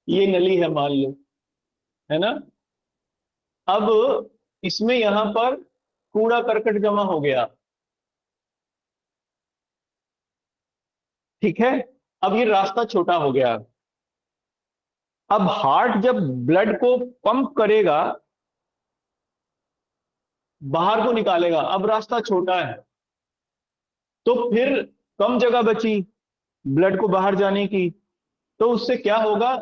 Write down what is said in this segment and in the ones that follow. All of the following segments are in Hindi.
ये नली है मान लो, है ना। अब इसमें यहां पर कूड़ा करकट जमा हो गया, ठीक है। अब ये रास्ता छोटा हो गया। अब हार्ट जब ब्लड को पंप करेगा, बाहर को निकालेगा, अब रास्ता छोटा है, तो फिर कम जगह बची ब्लड को बाहर जाने की। तो उससे क्या होगा,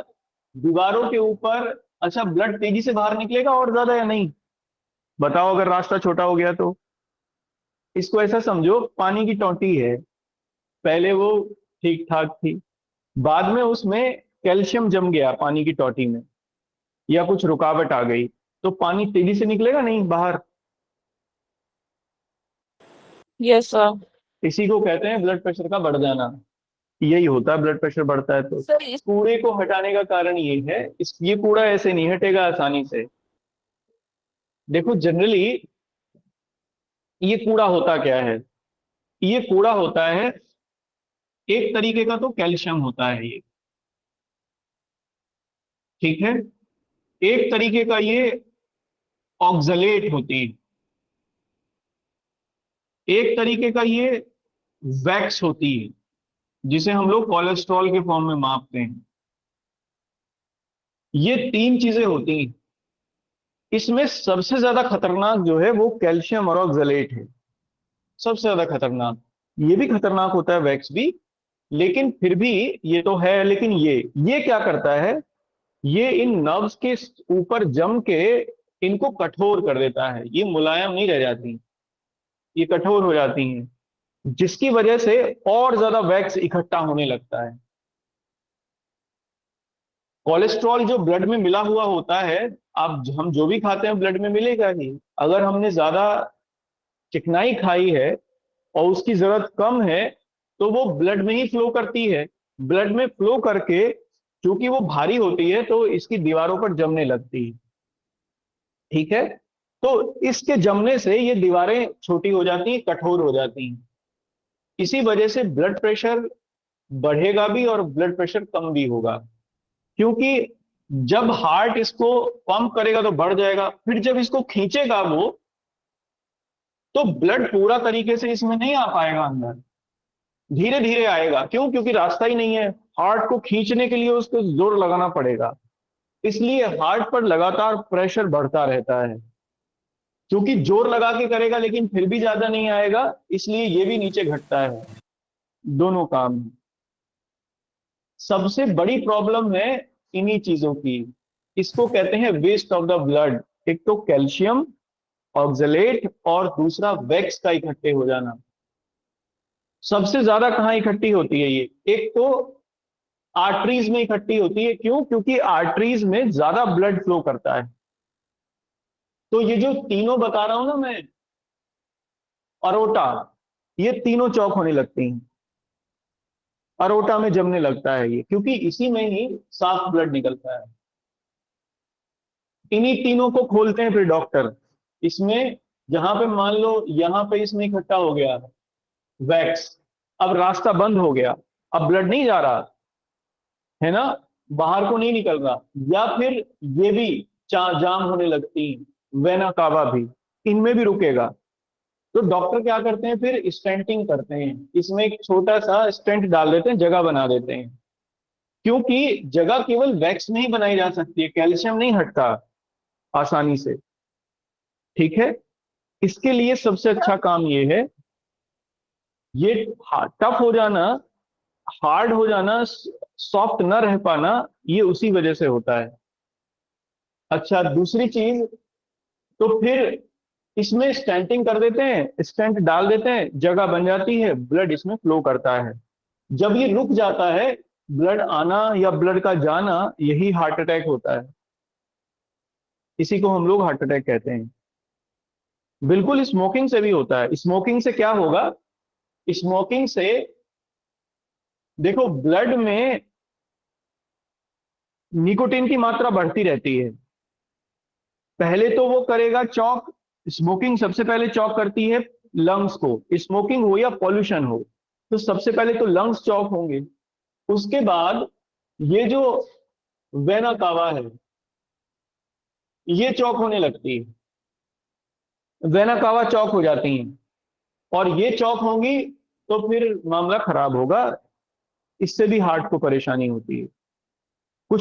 दीवारों के ऊपर, अच्छा ब्लड तेजी से बाहर निकलेगा और ज्यादा या नहीं, बताओ अगर रास्ता छोटा हो गया तो। इसको ऐसा समझो, पानी की टोंटी है, पहले वो ठीक ठाक थी, बाद में उसमें कैल्शियम जम गया पानी की टोंटी में, या कुछ रुकावट आ गई, तो पानी तेजी से निकलेगा नहीं बाहर। Yes sir. इसी को कहते हैं ब्लड प्रेशर का बढ़ जाना। यही होता है, ब्लड प्रेशर बढ़ता है तो। सर कूड़े को हटाने का कारण ये है, ये कूड़ा ऐसे नहीं हटेगा आसानी से। देखो जनरली ये कूड़ा होता क्या है, ये कूड़ा होता है, एक तरीके का तो कैल्शियम होता है ये, ठीक है। एक तरीके का ये ऑक्सलेट होती है, एक तरीके का ये वैक्स होती है, जिसे हम लोग कोलेस्ट्रॉल के फॉर्म में मापते हैं। ये तीन चीजें होती हैं। इसमें सबसे ज्यादा खतरनाक जो है वो कैल्शियम और ऑक्सलेट है, सबसे ज्यादा खतरनाक। ये भी खतरनाक होता है वैक्स भी, लेकिन फिर भी ये तो है। लेकिन ये क्या करता है, ये इन नर्व्स के ऊपर जम के इनको कठोर कर देता है, ये मुलायम नहीं रह जाती, ये कठोर हो जाती हैं, जिसकी वजह से और ज्यादा वैक्स इकट्ठा होने लगता है। कोलेस्ट्रॉल जो ब्लड में मिला हुआ होता है, आप हम जो भी खाते हैं ब्लड में मिलेगा ही। अगर हमने ज्यादा चिकनाई खाई है और उसकी जरूरत कम है, तो वो ब्लड में ही फ्लो करती है। ब्लड में फ्लो करके, चूंकि वो भारी होती है, तो इसकी दीवारों पर जमने लगती है, ठीक है। तो इसके जमने से ये दीवारें छोटी हो जाती हैं, कठोर हो जाती हैं। इसी वजह से ब्लड प्रेशर बढ़ेगा भी और ब्लड प्रेशर कम भी होगा, क्योंकि जब हार्ट इसको पंप करेगा तो बढ़ जाएगा, फिर जब इसको खींचेगा वो, तो ब्लड पूरा तरीके से इसमें नहीं आ पाएगा अंदर, धीरे धीरे आएगा। क्यों? क्योंकि रास्ता ही नहीं है। हार्ट को खींचने के लिए उसको जोर लगाना पड़ेगा, इसलिए हार्ट पर लगातार प्रेशर बढ़ता रहता है। क्योंकि जोर लगा के करेगा लेकिन फिर भी ज्यादा नहीं आएगा, इसलिए ये भी नीचे घटता है। दोनों काम है। सबसे बड़ी प्रॉब्लम है इन्हीं चीजों की, इसको कहते हैं वेस्ट ऑफ द ब्लड। एक तो कैल्शियम, ऑक्सलेट, और दूसरा वैक्स का इकट्ठे हो जाना। सबसे ज्यादा कहाँ इकट्ठी होती है ये? एक तो आर्टरीज में इकट्ठी होती है। क्यों? क्योंकि आर्टरीज में ज्यादा ब्लड फ्लो करता है। तो ये जो तीनों बता रहा हूं ना मैं, अरोटा, ये तीनों चौक होने लगती हैं, अरोटा में जमने लगता है ये, क्योंकि इसी में ही साफ ब्लड निकलता है। इन्हीं तीनों को खोलते हैं फिर डॉक्टर। इसमें जहां पे मान लो यहां पे इसमें इकट्ठा हो गया वैक्स, अब रास्ता बंद हो गया, अब ब्लड नहीं जा रहा है ना, बाहर को नहीं निकल रहा, या फिर ये भी जाम होने लगती, वेना कावा भी, इनमें भी रुकेगा। तो डॉक्टर क्या करते हैं, फिर स्टेंटिंग करते हैं, इसमें एक छोटा सा स्टेंट डाल देते हैं, जगह बना देते हैं। क्योंकि जगह केवल वैक्स में ही बनाई जा सकती है, कैल्शियम नहीं हटता आसानी से, ठीक है। इसके लिए सबसे अच्छा काम ये है, ये टफ हो जाना, हार्ड हो जाना, सॉफ्ट ना रह पाना, ये उसी वजह से होता है। अच्छा दूसरी चीज, तो फिर इसमें स्टेंटिंग कर देते हैं, स्टेंट डाल देते हैं, जगह बन जाती है, ब्लड इसमें फ्लो करता है। जब ये रुक जाता है ब्लड आना या ब्लड का जाना, यही हार्ट अटैक होता है। इसी को हम लोग हार्ट अटैक कहते हैं। बिल्कुल स्मोकिंग से भी होता है। स्मोकिंग से क्या होगा, स्मोकिंग से देखो ब्लड में निकोटीन की मात्रा बढ़ती रहती है। पहले तो वो करेगा चौक, स्मोकिंग सबसे पहले चौक करती है लंग्स को, स्मोकिंग हो या पॉल्यूशन हो, तो सबसे पहले तो लंग्स चौक होंगे। उसके बाद ये जो वेना कावा है, ये चौक होने लगती है, वेना कावा चौक हो जाती हैं, और ये चौक होंगी तो फिर मामला खराब होगा, इससे भी हार्ट को परेशानी होती है।